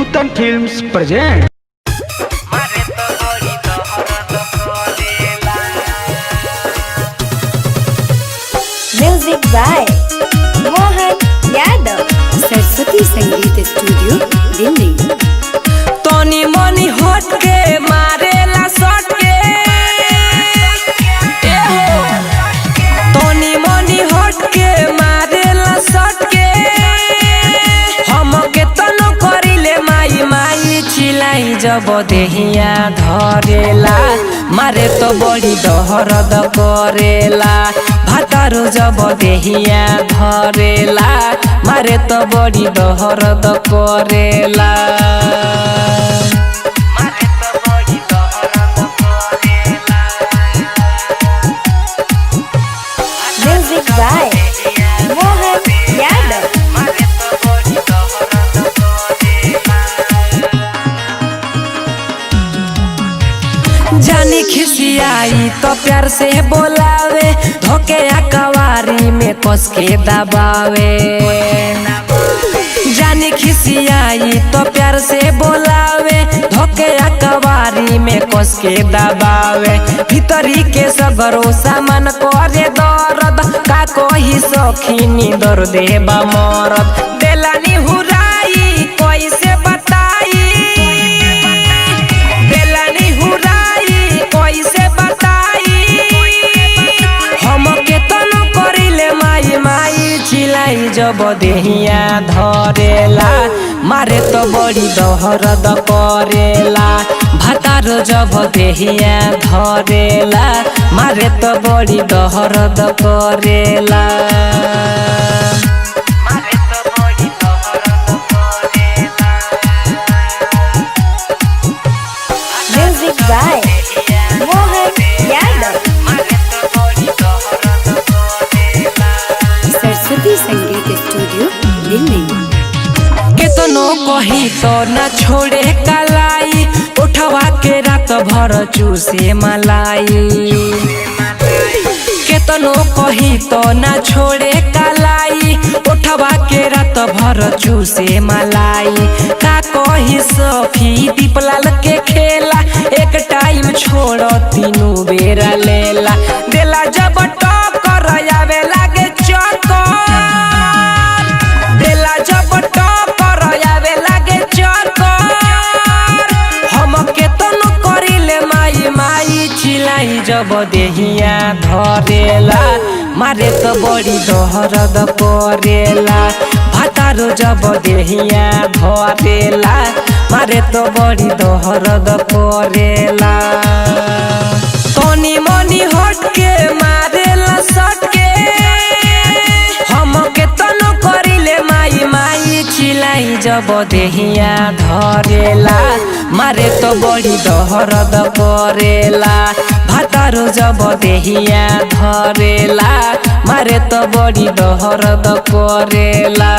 Nutan films present. Music by Mohan Yadav, Saraswati Sangeet studio Delhi. तोनी मोनी होट के मारेला शॉट के, तोनी मोनी होट के मारेला शॉट के, हम के तनो करिले माई माई चिलाई जब देहिया धरेला, मारे तो बड़ी दहरद करेला। भातारो जब देहिया धरेला, मारे तो बड़ी दहरद करेला। Music by Mohan Yadav. जानी खिसियाई तो प्यार से बोलावे, धोके कवारी में कस के दबावे। जानी खिसियाई तो प्यार से बोलावे, धोके कवारी में कस के दबावे। भीतरी के सगरो सामान करे दर्द, का कोई सखीनी दर देबा मरद। देलानी हुराई कैसे बताई, देलानी हुराई कैसे बताई। हम के तनो करिले माई माई चिलाई जब देहिया धरेला, मारे तो बड़ी दहरद करेला। भातारो जब देहिया धरेला, मारे तो बड़ी दहरद करेला। Music by Mohan Yadav, Saraswati Sangeet studio Delhi. केतनो कही तो न छोड़े कलाई, उठवा के रात भर चूसे मलाई। केतनो कही तो न छोड़े कलाई, उठवा के रात भर चूसे मलाई। का कही सखी दीपलाल के खेला, एक टाइम छोड़ तीनों बेरा लेला। देला जब टक्कर आवे लागे चक्कर, देला जब टक्कर आवे लागे चक्कर। हम के तनो करिले माई माई चिलाई जब देहिया धरेला, मारे तो बड़ी दहरद करेला। भातारो जब देहिया धरेला, मारे तो बड़ी दहरद करेला। तोनी मोनी होट के मारेला शॉट के, हम के तनो करिले माई माई चिलाई जब देहिया धरेला, मारे तो बड़ी दहरद करेला। भातारो जब देहिया धरेला, मारे तो बड़ी दहरद करेला।